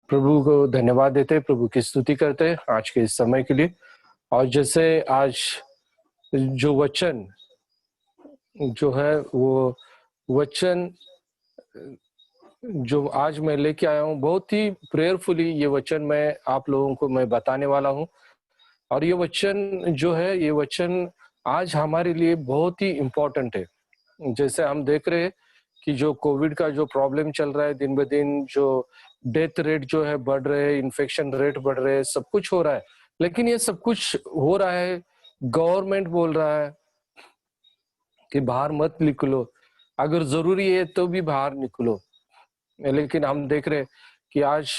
प्रभु को धन्यवाद देते, प्रभु की स्तुति करते आज के इस समय के लिए। और जैसे आज जो वचन जो है वो वचन जो आज मैं लेके आया हूँ, बहुत ही प्रेयरफुली ये वचन मैं आप लोगों को मैं बताने वाला हूँ। और ये वचन जो है, ये वचन आज हमारे लिए बहुत ही इम्पोर्टेंट है। जैसे हम देख रहे हैं कि जो कोविड का जो प्रॉब्लम चल रहा है, दिन ब दिन जो डेथ रेट जो है बढ़ रहे हैं, इन्फेक्शन रेट बढ़ रहे हैं, सब कुछ हो रहा है। लेकिन ये सब कुछ हो रहा है, गवर्नमेंट बोल रहा है कि बाहर मत निकलो, अगर जरूरी है तो भी बाहर निकलो। लेकिन हम देख रहे हैं कि आज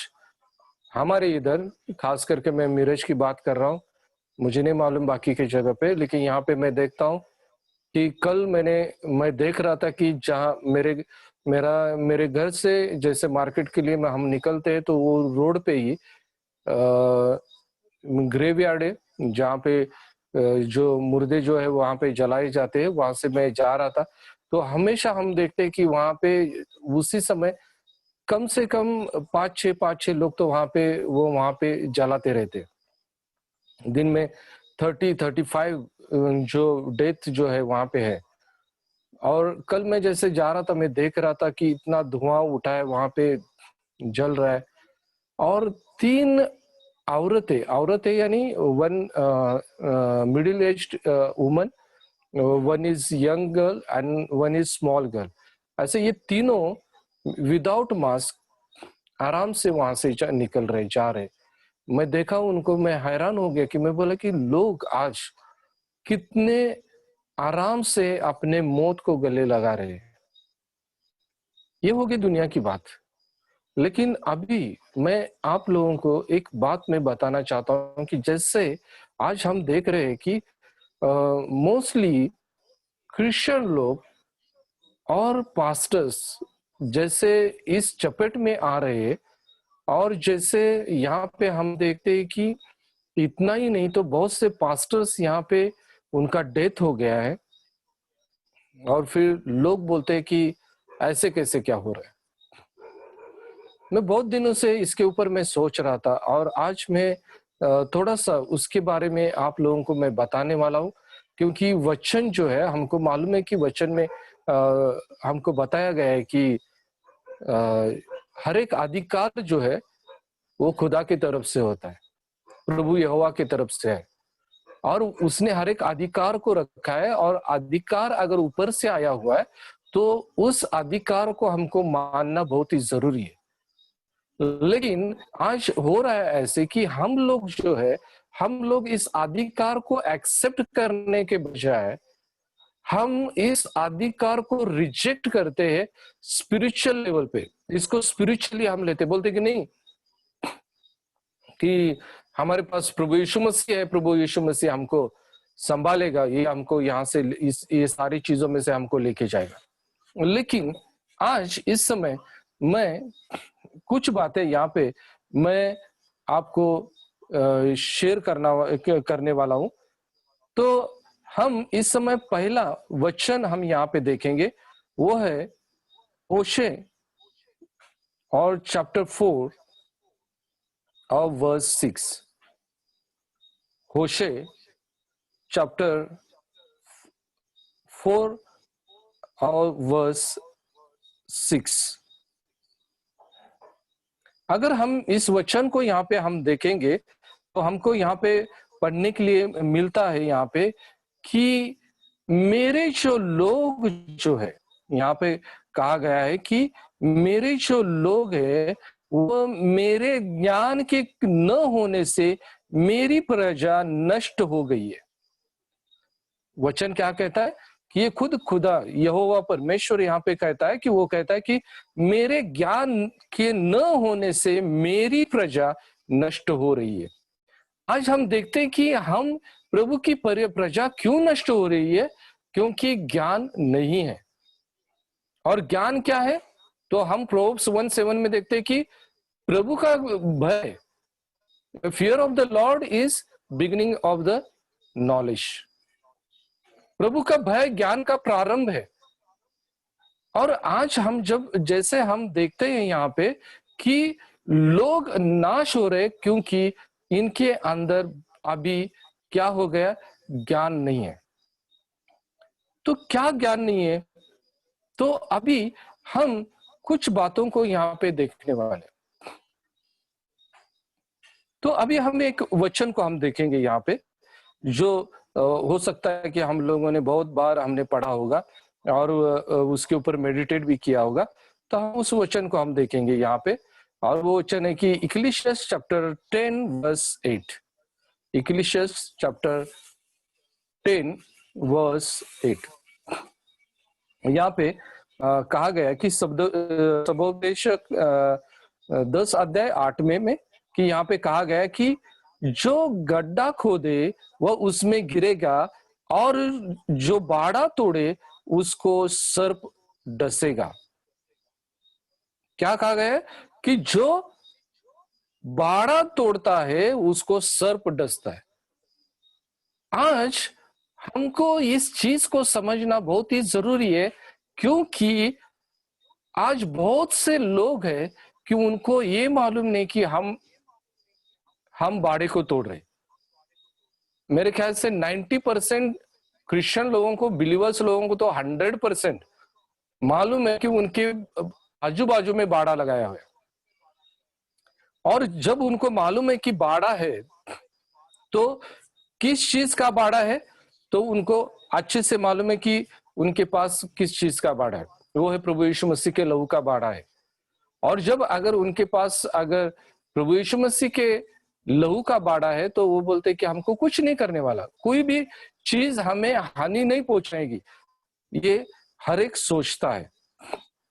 हमारे इधर, खास करके मैं मिरज की बात कर रहा हूँ, मुझे नहीं मालूम बाकी की जगह पे, लेकिन यहाँ पे मैं देखता हूँ कि कल मैं देख रहा था कि जहाँ मेरे घर से जैसे मार्केट के लिए हम निकलते हैं, तो वो रोड पे ही ग्रेवयार्ड है, जहाँ पे जो मुर्दे जो है वहां पे जलाए जाते हैं। वहां से मैं जा रहा था, तो हमेशा हम देखते हैं कि वहां पे उसी समय कम से कम पांच छह लोग तो वहां पे जलाते रहते हैं। दिन में 30-35 जो डेथ जो है वहां पे है। और कल मैं जैसे जा रहा था, मैं देख रहा था कि इतना धुआं उठा है, वहां पे जल रहा है। और 3 औरतें यानी one middle aged woman, one is young girl and one is small girl, ऐसे ये तीनों विदाउट मास्क आराम से वहां से निकल रहे, जा रहे। मैं देखा उनको, मैं हैरान हो गया कि मैं बोला कि लोग आज कितने आराम से अपने मौत को गले लगा रहे हैं। ये होगी दुनिया की बात। लेकिन अभी मैं आप लोगों को एक बात मैं बताना चाहता हूं कि जैसे आज हम देख रहे हैं कि मोस्टली क्रिश्चियन लोग और पास्टर्स जैसे इस चपेट में आ रहे हैं। और जैसे यहाँ पे हम देखते हैं कि इतना ही नहीं तो बहुत से पास्टर्स यहाँ पे उनका डेथ हो गया है। और फिर लोग बोलते हैं कि ऐसे कैसे क्या हो रहा है। मैं बहुत दिनों से इसके ऊपर मैं सोच रहा था, और आज मैं थोड़ा सा उसके बारे में आप लोगों को मैं बताने वाला हूँ। क्योंकि वचन जो है, हमको मालूम है कि वचन में हमको बताया गया है कि हर एक अधिकार जो है वो खुदा की तरफ से होता है, प्रभु यहोवा की तरफ से है। और उसने हर एक अधिकार को रखा है, और अधिकार अगर ऊपर से आया हुआ है तो उस अधिकार को हमको मानना बहुत ही जरूरी है। लेकिन आज हो रहा है ऐसे कि हम लोग इस अधिकार को एक्सेप्ट करने के बजाय हम इस अधिकार को रिजेक्ट करते हैं स्पिरिचुअल लेवल पे। इसको स्पिरिचुअली हम लेते, बोलते कि नहीं कि हमारे पास प्रभु यीशु मसीह है, प्रभु यीशु मसीह हमको संभालेगा, ये हमको यहाँ से ये सारी चीजों में से हमको लेके जाएगा। लेकिन आज इस समय मैं कुछ बातें यहाँ पे मैं आपको शेयर करने वाला हूं। तो हम इस समय पहला वचन हम यहाँ पे देखेंगे, वो है होशे और चैप्टर 4 और वर्स 6। होशे चैप्टर 4 और वर्स 6। अगर हम इस वचन को यहाँ पे हम देखेंगे तो हमको यहाँ पे पढ़ने के लिए मिलता है यहाँ पे कि मेरे जो लोग जो है, यहाँ पे कहा गया है कि मेरे जो लोग है वो मेरे ज्ञान के न होने से मेरी प्रजा नष्ट हो गई है। वचन क्या कहता है कि ये खुद खुदा यहोवा परमेश्वर यहाँ पे कहता है कि वो कहता है कि मेरे ज्ञान के न होने से मेरी प्रजा नष्ट हो रही है। आज हम देखते हैं कि हम प्रभु की प्रजा क्यों नष्ट हो रही है, क्योंकि ज्ञान नहीं है। और ज्ञान क्या है, तो हम प्रोवर्ब्स 1:7 में देखते हैं कि प्रभु का भय, fear of the lord is beginning of the knowledge. प्रभु का भय ज्ञान का प्रारंभ है। और आज हम जैसे हम देखते हैं यहाँ पे कि लोग नाश हो रहे क्योंकि इनके अंदर अभी क्या हो गया, ज्ञान नहीं है। तो क्या ज्ञान नहीं है? तो अभी हम कुछ बातों को यहाँ पे देखने वाले। तो अभी हम एक वचन को हम देखेंगे यहाँ पे, जो हो सकता है कि हम लोगों ने बहुत बार हमने पढ़ा होगा और उसके ऊपर मेडिटेट भी किया होगा। तो हम उस वचन को हम देखेंगे यहाँ पे, और वो वचन है कि Ecclesiastes chapter 10 verse 8। Ecclesiastes chapter 10 verse 8। यहाँ पे कहा गया कि सबोपदेशक 10 अध्याय 8 में कि यहाँ पे कहा गया कि जो गड्ढा खोदे वह उसमें गिरेगा, और जो बाड़ा तोड़े उसको सर्प डसेगा। क्या कहा गया है? कि जो बाड़ा तोड़ता है उसको सर्प डसता है। आज हमको इस चीज को समझना बहुत ही जरूरी है, क्योंकि आज बहुत से लोग हैं कि उनको ये मालूम नहीं कि हम बाड़े को तोड़ रहे। मेरे ख्याल से 90% क्रिश्चियन लोगों को, बिलीवर्स लोगों को तो 100% मालूम है कि उनके आजू बाजू में बाड़ा लगाया हुआ है। और जब उनको मालूम है कि बाड़ा है, तो किस चीज का बाड़ा है, तो उनको अच्छे से मालूम है कि उनके पास किस चीज का बाड़ा है। वो है प्रभु यीशु मसीह के लहू का बाड़ा है। और जब अगर उनके पास अगर प्रभु यीशु मसीह के लहू का बाड़ा है, तो वो बोलते कि हमको कुछ नहीं करने वाला, कोई भी चीज हमें हानि नहीं पहुंचाएगी, ये हर एक सोचता है।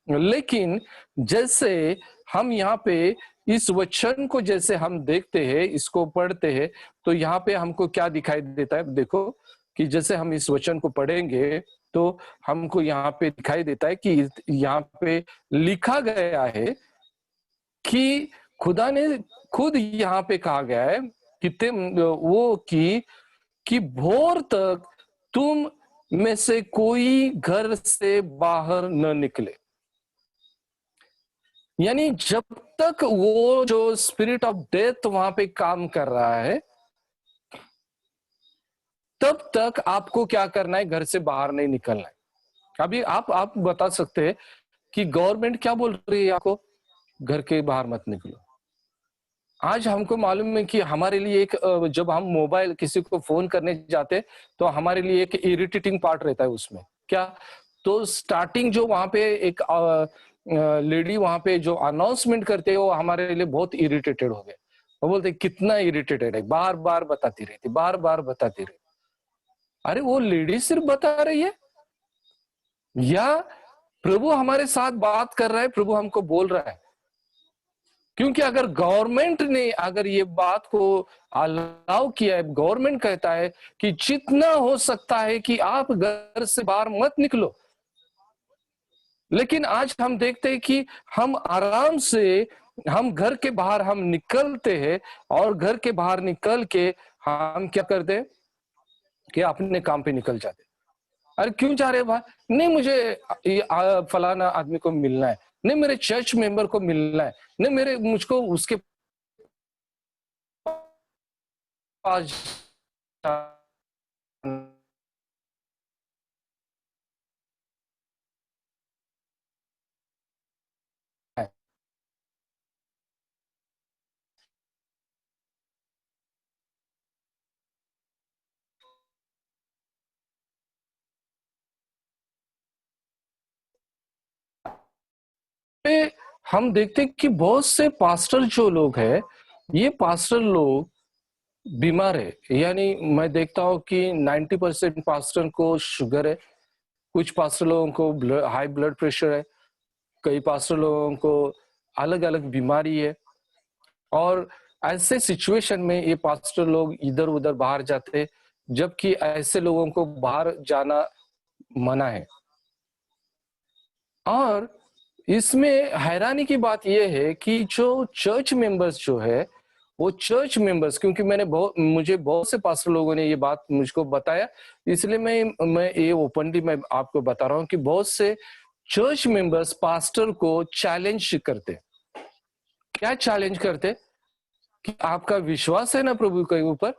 लेकिन जैसे हम यहाँ पे इस वचन को जैसे हम देखते हैं, इसको पढ़ते हैं, तो यहाँ पे हमको क्या दिखाई देता है? देखो कि जैसे हम इस वचन को पढ़ेंगे तो हमको यहाँ पे दिखाई देता है कि यहाँ पे लिखा गया है कि खुदा ने खुद यहाँ पे कहा गया है कि वो कि भोर तक तुम में से कोई घर से बाहर न निकले। यानी जब तक वो जो स्पिरिट ऑफ डेथ वहां पे काम कर रहा है, तब तक आपको क्या करना है? घर से बाहर नहीं निकलना है। अभी आप बता सकते हैं कि गवर्नमेंट क्या बोल रही है आपको? घर के बाहर मत निकलो। आज हमको मालूम है कि हमारे लिए एक जब हम मोबाइल किसी को फोन करने जाते हैं, तो हमारे लिए एक इरिटेटिंग पार्ट रहता है उसमें। क्या? तो स्टार्टिंग जो वहां पे एक लेडी वहां पे जो अनाउंसमेंट करते हैं, वो हमारे लिए बहुत इरिटेटेड हो गए। वो बोलते कितना इरिटेटेड है, बार बार बताती रहती, बार बार बताती रहती। अरे वो लेडी सिर्फ बता रही है, या प्रभु हमारे साथ बात कर रहा है, प्रभु हमको बोल रहा है? क्योंकि अगर गवर्नमेंट ने अगर ये बात को अलाउ किया है, गवर्नमेंट कहता है कि जितना हो सकता है कि आप घर से बाहर मत निकलो, लेकिन आज हम देखते हैं कि हम आराम से हम घर के बाहर हम निकलते हैं, और घर के बाहर निकल के हम क्या करते हैं कि अपने काम पे निकल जाते। अरे क्यों जा रहे भाई? नहीं, मुझे फलाना आदमी को मिलना है, नहीं मेरे चर्च मेंबर को मिलना है, नहीं मुझको उसके पास है। हम देखते हैं कि बहुत से पास्टर जो लोग हैं, ये पास्टर लोग बीमार है। यानी मैं देखता हूँ कि 90% पास्टर को शुगर है, कुछ पास्टर लोगों को हाई ब्लड प्रेशर है, कई पास्टर लोगों को अलग अलग बीमारी है। और ऐसे सिचुएशन में ये पास्टर लोग इधर उधर बाहर जाते हैं, जबकि ऐसे लोगों को बाहर जाना मना है। और इसमें हैरानी की बात यह है कि जो चर्च मेंबर्स जो है, वो चर्च मेंबर्स, क्योंकि मुझे बहुत से पास्टर लोगों ने ये बात मुझको बताया, इसलिए मैं ये ओपनली मैं आपको बता रहा हूँ कि बहुत से चर्च मेंबर्स पास्टर को चैलेंज करते हैं क्या चैलेंज करते कि आपका विश्वास है ना प्रभु के ऊपर,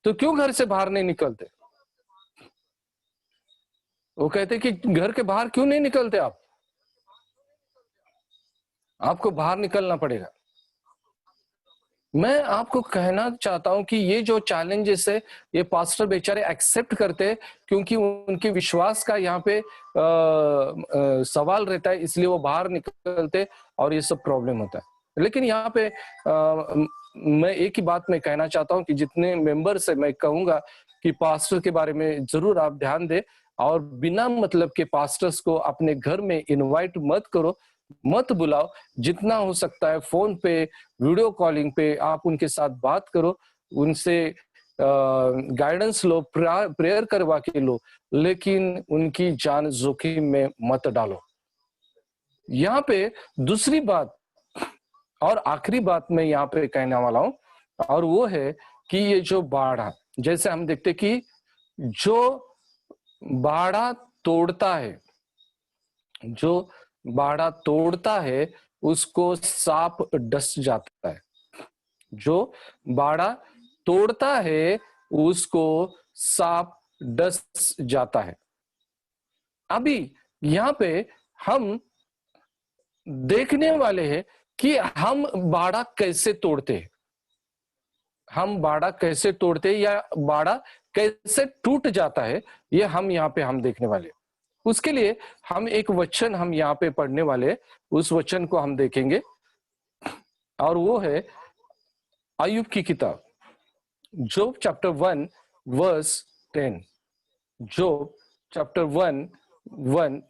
तो क्यों घर से बाहर नहीं निकलते? वो कहते कि घर के बाहर क्यों नहीं निकलते आप? आपको बाहर निकलना पड़ेगा। मैं आपको कहना चाहता हूं कि ये जो चैलेंजेस है, ये पास्टर बेचारे एक्सेप्ट करते हैं, क्योंकि उनके विश्वास का यहाँ पे सवाल रहता है, इसलिए वो बाहर निकलते और ये सब प्रॉब्लम होता है। लेकिन यहाँ पे मैं एक ही बात मैं कहना चाहता हूँ कि जितने मेंबर्स है, मैं कहूंगा कि पास्टर के बारे में जरूर आप ध्यान दें, और बिना मतलब के पास्टर्स को अपने घर में इनवाइट मत करो, मत बुलाओ। जितना हो सकता है फोन पे, वीडियो कॉलिंग पे आप उनके साथ बात करो, उनसे गाइडेंस लो, प्रेयर करवा के लो, लेकिन उनकी जान जोखिम में मत डालो। यहाँ पे दूसरी बात और आखिरी बात मैं यहाँ पे कहने वाला हूं, और वो है कि ये जो बाड़ा, जैसे हम देखते कि जो बाड़ा तोड़ता है, जो बाड़ा तोड़ता है उसको सांप डस जाता है। जो बाड़ा तोड़ता है उसको सांप डस जाता है। अभी यहाँ पे हम देखने वाले हैं कि हम बाड़ा कैसे तोड़ते हैं, हम बाड़ा कैसे तोड़ते हैं या बाड़ा कैसे टूट जाता है, ये हम यहाँ पे हम देखने वाले हैं। उसके लिए हम एक वचन हम यहाँ पे पढ़ने वाले, उस वचन को हम देखेंगे, और वो है अय्यूब की किताब, जोब चैप्टर 1 वर्स 10। जोब चैप्टर 1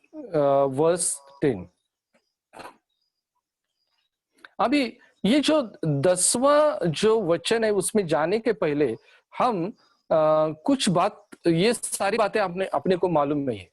वर्स 10। अभी ये जो 10वां जो वचन है उसमें जाने के पहले हम कुछ बात, ये सारी बातें अपने अपने को मालूम नहीं है,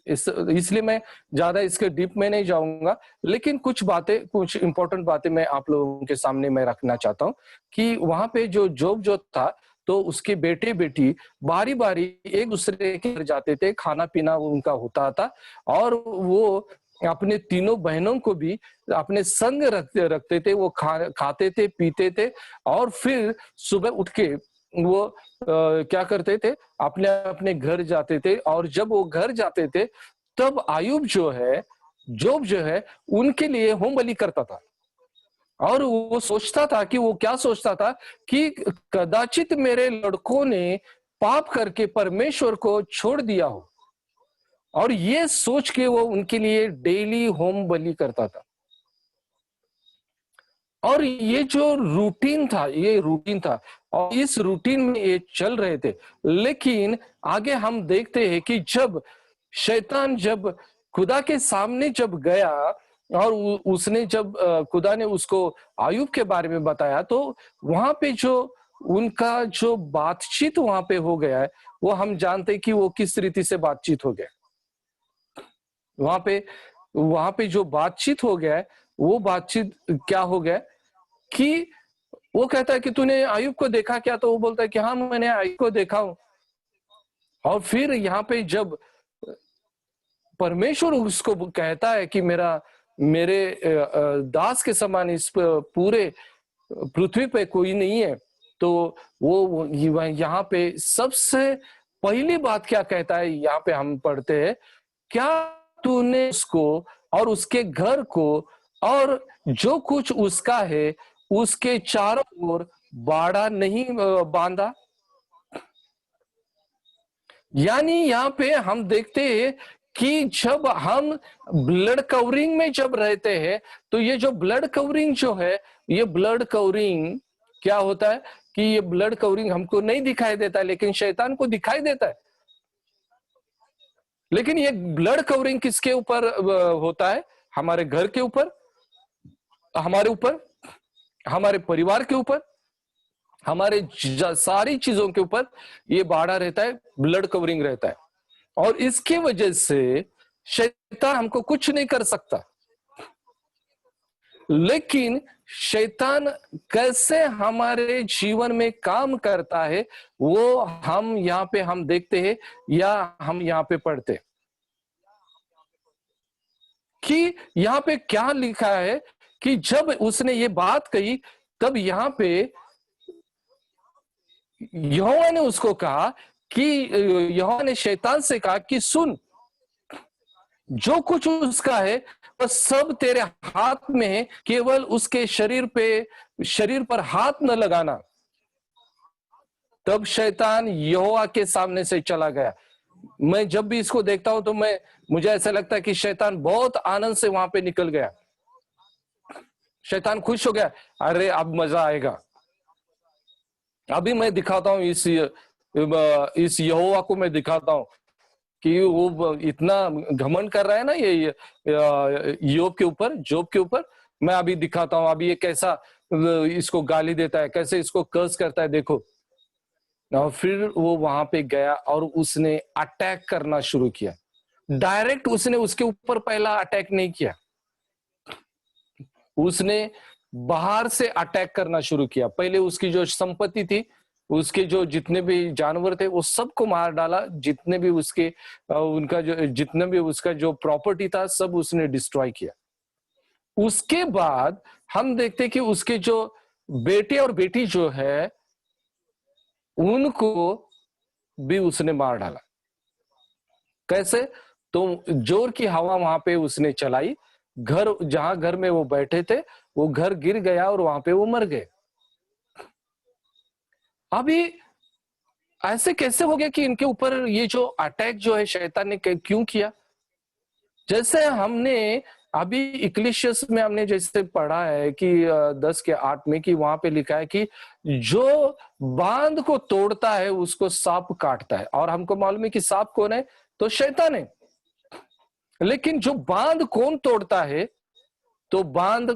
इसलिए मैं ज्यादा इसके डीप में नहीं जाऊंगा, लेकिन कुछ बातें, कुछ इंपॉर्टेंट बातें मैं आप लोगों के सामने मैं रखना चाहता हूं कि वहां पे जो जोब जो था, तो उसके बेटे बेटी बारी बारी एक दूसरे के घर जाते थे, खाना पीना उनका होता था, और वो अपने तीनों बहनों को भी अपने संग रखते थे, वो खाते थे, पीते थे, और फिर सुबह उठ के वो क्या करते थे, अपने अपने घर जाते थे। और जब वो घर जाते थे तब अय्यूब जो है, जोब जो है, उनके लिए होम बलि करता था, और वो सोचता था कि वो क्या सोचता था कि कदाचित मेरे लड़कों ने पाप करके परमेश्वर को छोड़ दिया हो, और ये सोच के वो उनके लिए डेली होम बलि करता था। और ये जो रूटीन था, ये रूटीन था, और इस रूटीन में ये चल रहे थे। लेकिन आगे हम देखते हैं कि जब शैतान जब खुदा के सामने जब गया, और उसने जब खुदा ने उसको अय्यूब के बारे में बताया, तो वहां पे जो उनका जो बातचीत वहां पे हो गया है, वो हम जानते हैं कि वो किस रीति से बातचीत हो गया। वहां पे जो बातचीत हो गया है, वो बातचीत क्या हो गया कि वो कहता है कि तूने अय्यूब को देखा क्या? तो वो बोलता है कि हाँ, मैंने अय्यूब को देखा हूं। और फिर यहाँ पे जब परमेश्वर उसको कहता है कि मेरे दास के समान इस पूरे पृथ्वी पे कोई नहीं है, तो वो यहाँ पे सबसे पहली बात क्या कहता है, यहाँ पे हम पढ़ते हैं, क्या तूने उसको और उसके घर को और जो कुछ उसका है उसके चारों ओर बाड़ा नहीं बांधा? यानी यहाँ पे हम देखते हैं कि जब हम ब्लड कवरिंग में जब रहते हैं, तो ये जो ब्लड कवरिंग जो है, ये ब्लड कवरिंग क्या होता है कि ये ब्लड कवरिंग हमको नहीं दिखाई देता, लेकिन शैतान को दिखाई देता है। लेकिन ये ब्लड कवरिंग किसके ऊपर होता है? हमारे घर के ऊपर, हमारे ऊपर, हमारे परिवार के ऊपर, हमारे सारी चीजों के ऊपर ये बाड़ा रहता है, ब्लड कवरिंग रहता है। और इसकी वजह से शैतान हमको कुछ नहीं कर सकता। लेकिन शैतान कैसे हमारे जीवन में काम करता है, वो हम यहाँ पे हम देखते हैं, या हम यहाँ पे पढ़ते कि यहाँ पे क्या लिखा है कि जब उसने ये बात कही, तब यहां पे यहोवा ने उसको कहा कि यहोवा ने शैतान से कहा कि सुन, जो कुछ उसका है वह सब तेरे हाथ में है, केवल उसके शरीर पर हाथ न लगाना। तब शैतान यहोवा के सामने से चला गया। मैं जब भी इसको देखता हूं तो मुझे ऐसा लगता है कि शैतान बहुत आनंद से वहां पे निकल गया। शैतान खुश हो गया, अरे अब मजा आएगा। अभी मैं दिखाता हूं इस यहोवा को, मैं दिखाता हूं कि वो इतना घमंड कर रहा है ना ये योग के ऊपर, जोब के ऊपर। मैं अभी दिखाता हूं, अभी ये कैसा इसको गाली देता है, कैसे इसको कर्स करता है, देखो। और फिर वो वहां पे गया और उसने अटैक करना शुरू किया। डायरेक्ट उसने उसके ऊपर पहला अटैक नहीं किया, उसने बाहर से अटैक करना शुरू किया। पहले उसकी जो संपत्ति थी, उसके जो जितने भी जानवर थे, वो सबको मार डाला। जितने भी उसके उनका जो जितने भी उसका जो प्रॉपर्टी था, सब उसने डिस्ट्रॉय किया। उसके बाद हम देखते कि उसके जो बेटे और बेटी जो है, उनको भी उसने मार डाला। कैसे? तो जोर की हवा वहां पे उसने चलाई, जहां घर में वो बैठे थे, वो घर गिर गया और वहां पे वो मर गए। अभी ऐसे कैसे हो गया कि इनके ऊपर ये जो अटैक जो है शैतान ने क्यों किया? जैसे हमने अभी इक्लेसियस में हमने जैसे पढ़ा है कि 10:8 में, कि वहां पे लिखा है कि जो बांध को तोड़ता है उसको सांप काटता है। और हमको मालूम है कि सांप कौन है? तो शैतान है। लेकिन जो बांध कौन तोड़ता है? तो बांध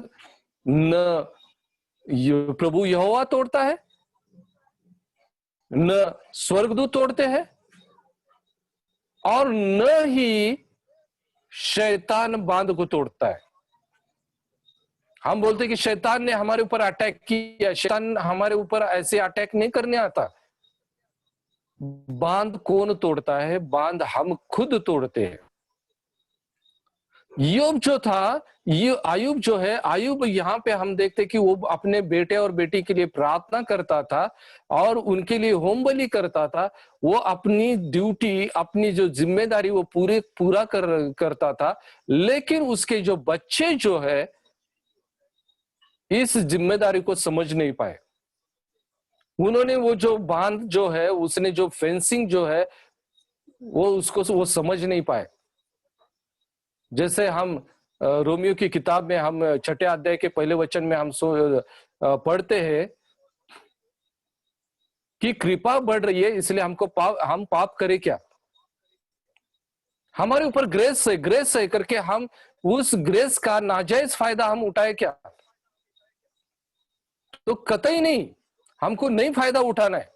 न प्रभु यहोवा तोड़ता है, न स्वर्गदूत तोड़ते हैं, और न ही शैतान बांध को तोड़ता है। हम बोलते कि शैतान ने हमारे ऊपर अटैक किया। शैतान हमारे ऊपर ऐसे अटैक नहीं करने आता। बांध कौन तोड़ता है? बांध हम खुद तोड़ते हैं। योग जो था, ये आयुब जो है, आयुब यहां पे हम देखते कि वो अपने बेटे और बेटी के लिए प्रार्थना करता था और उनके लिए होम बलि करता था। वो अपनी ड्यूटी, अपनी जो जिम्मेदारी वो पूरा करता था। लेकिन उसके जो बच्चे जो है, इस जिम्मेदारी को समझ नहीं पाए। उन्होंने वो जो बांध जो है, उसने जो फेंसिंग जो है, वो समझ नहीं पाए। जैसे हम रोमियो की किताब में हम 6 अध्याय के पहले वचन में हम पढ़ते हैं कि कृपा बढ़ रही है, इसलिए हम पाप करें क्या? हमारे ऊपर ग्रेस है करके हम उस ग्रेस का नाजायज फायदा हम उठाए क्या? तो कतई नहीं, हमको नहीं फायदा उठाना है।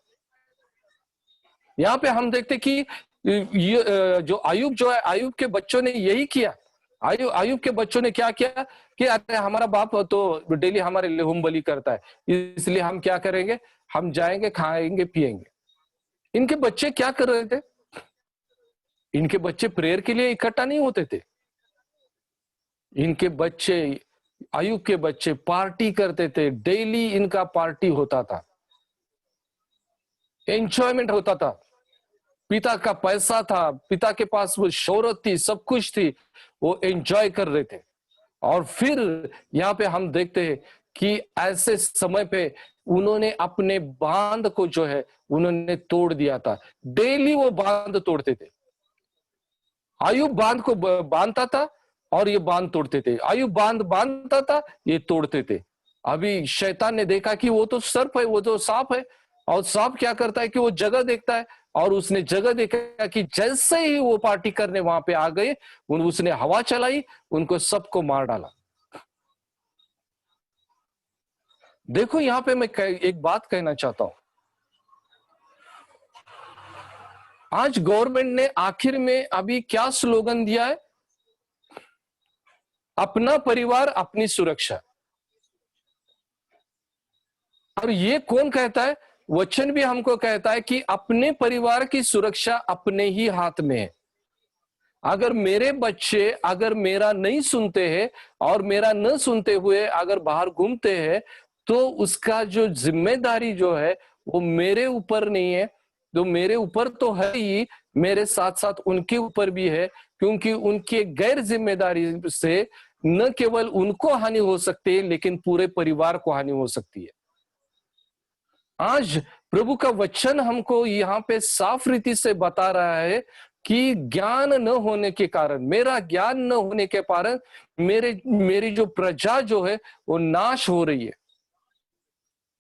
यहां पे हम देखते कि जो आयुब जो है, आयुब के बच्चों ने यही किया। आयुब के बच्चों ने क्या किया कि अरे हमारा बाप तो डेली हमारे लिए होम बलि करता है, इसलिए हम क्या करेंगे, हम जाएंगे, खाएंगे, पिएंगे। इनके बच्चे क्या कर रहे थे? इनके बच्चे प्रेयर के लिए इकट्ठा नहीं होते थे। इनके बच्चे, आयुब के बच्चे पार्टी करते थे। डेली इनका पार्टी होता था, एंजॉयमेंट होता था। पिता का पैसा था, पिता के पास वो शोहरत थी, सब कुछ थी, वो एंजॉय कर रहे थे। और फिर यहाँ पे हम देखते हैं कि ऐसे समय पे उन्होंने अपने बांध को जो है उन्होंने तोड़ दिया था। डेली वो बांध तोड़ते थे। आयुब बांध को बांधता था और ये बांध तोड़ते थे। आयुब बांध बांधता था, ये तोड़ते थे। अभी शैतान ने देखा कि वो तो सर्प है, वो तो सांप है। और सांप क्या करता है कि वो जगह देखता है, और उसने जगह देखा कि जैसे ही वो पार्टी करने वहां पे आ गए, उसने हवा चलाई, उनको सबको मार डाला। देखो यहां पे मैं एक बात कहना चाहता हूं। आज गवर्नमेंट ने आखिर में अभी क्या स्लोगन दिया है? अपना परिवार अपनी सुरक्षा। और ये कौन कहता है? वचन भी हमको कहता है कि अपने परिवार की सुरक्षा अपने ही हाथ में है। अगर मेरे बच्चे अगर मेरा नहीं सुनते हैं और मेरा न सुनते हुए अगर बाहर घूमते हैं, तो उसका जो जिम्मेदारी जो है वो मेरे ऊपर नहीं है, तो मेरे ऊपर तो है ही, मेरे साथ साथ उनके ऊपर भी है, क्योंकि उनके गैर जिम्मेदारी से न केवल उनको हानि हो सकती है लेकिन पूरे परिवार को हानि हो सकती है। आज प्रभु का वचन हमको यहाँ पे साफ रीति से बता रहा है कि ज्ञान न होने के कारण, मेरा ज्ञान न होने के कारण मेरी जो प्रजा जो है वो नाश हो रही है।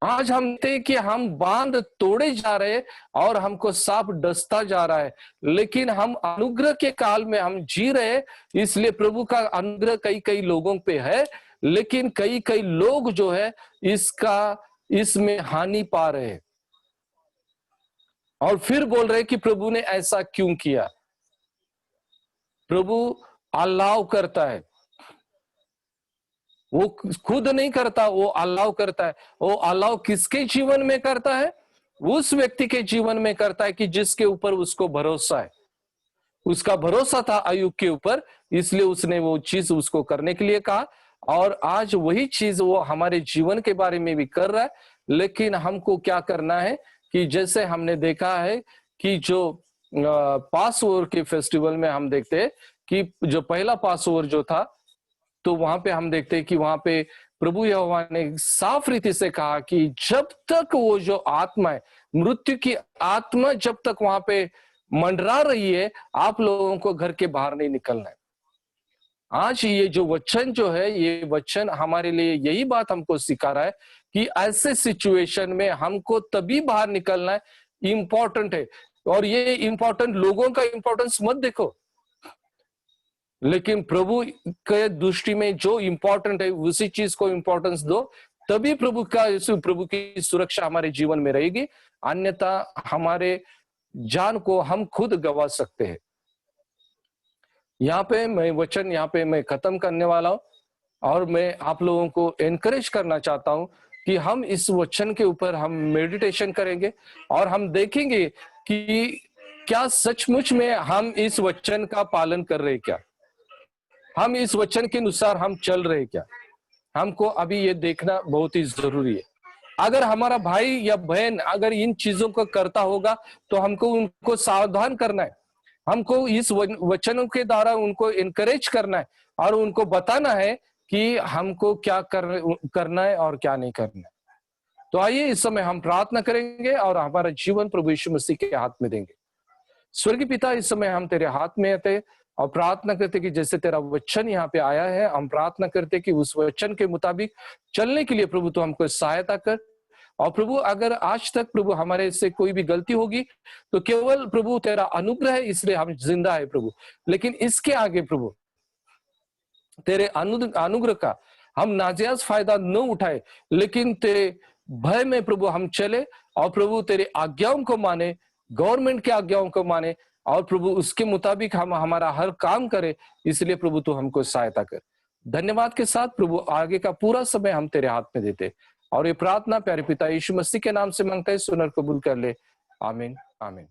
आज हम देखते कि हम बांध तोड़े जा रहे हैं और हमको सांप डसता जा रहा है, लेकिन हम अनुग्रह के काल में हम जी रहे हैं, इसलिए प्रभु का अनुग्रह कई कई लोगों पे है, लेकिन कई कई लोग जो है इसमें हानि पा रहे हैं और फिर बोल रहे कि प्रभु ने ऐसा क्यों किया। प्रभु अलाउ करता है, वो खुद नहीं करता, वो अलाउ करता है। वो अलाउ किसके जीवन में करता है? उस व्यक्ति के जीवन में करता है कि जिसके ऊपर उसको भरोसा है। उसका भरोसा था अय्यूब के ऊपर, इसलिए उसने वो चीज उसको करने के लिए कहा, और आज वही चीज वो हमारे जीवन के बारे में भी कर रहा है। लेकिन हमको क्या करना है कि जैसे हमने देखा है कि जो पास ओवर के फेस्टिवल में हम देखते हैं कि जो पहला पास ओवर जो था, तो वहां पे हम देखते हैं कि वहां पे प्रभु यहोवा ने साफ रीति से कहा कि जब तक वो जो आत्मा है, मृत्यु की आत्मा जब तक वहां पे मंडरा रही है, आप लोगों को घर के बाहर नहीं निकलना है। आज ये जो वचन जो है, ये वचन हमारे लिए यही बात हमको सिखा रहा है कि ऐसे सिचुएशन में हमको तभी बाहर निकलना है, इंपॉर्टेंट है। और ये इंपॉर्टेंट, लोगों का इंपॉर्टेंस मत देखो, लेकिन प्रभु के दृष्टि में जो इंपॉर्टेंट है उसी चीज को इंपॉर्टेंस दो, तभी प्रभु की सुरक्षा हमारे जीवन में रहेगी। अन्यथा हमारे जान को हम खुद गंवा सकते हैं। यहाँ पे मैं खत्म करने वाला हूं, और मैं आप लोगों को एनकरेज करना चाहता हूं कि हम इस वचन के ऊपर हम मेडिटेशन करेंगे और हम देखेंगे कि क्या सचमुच में हम इस वचन का पालन कर रहे हैं, क्या हम इस वचन के अनुसार हम चल रहे हैं क्या। हमको अभी ये देखना बहुत ही जरूरी है। अगर हमारा भाई या बहन अगर इन चीजों को करता होगा तो हमको उनको सावधान करना है, हमको इस वचनों के द्वारा उनको इनकरेज करना है और उनको बताना है कि हमको क्या करना है और क्या नहीं करना है। तो आइए इस समय हम प्रार्थना करेंगे और हमारा जीवन प्रभु यीशु मसीह के हाथ में देंगे। स्वर्गीय पिता, इस समय हम तेरे हाथ में आते और प्रार्थना करते कि जैसे तेरा वचन यहाँ पे आया है, हम प्रार्थना करते कि उस वचन के मुताबिक चलने के लिए प्रभु तो हमको सहायता कर। और प्रभु अगर आज तक प्रभु हमारे से कोई भी गलती होगी तो केवल प्रभु तेरा अनुग्रह है, इसलिए हम जिंदा है प्रभु। लेकिन इसके आगे प्रभु तेरे अनुग्रह का हम नाजायज फायदा न उठाए, लेकिन तेरे भय में प्रभु हम चले और प्रभु तेरे आज्ञाओं को माने, गवर्नमेंट के आज्ञाओं को माने, और प्रभु उसके मुताबिक हम हमारा हर काम करे। इसलिए प्रभु तू हमको सहायता कर। धन्यवाद के साथ प्रभु आगे का पूरा समय हम तेरे हाथ में देते और ये प्रार्थना प्यारे पिता यीशु मसीह के नाम से मांगते हैं, सुनर कबूल कर ले। आमीन आमीन।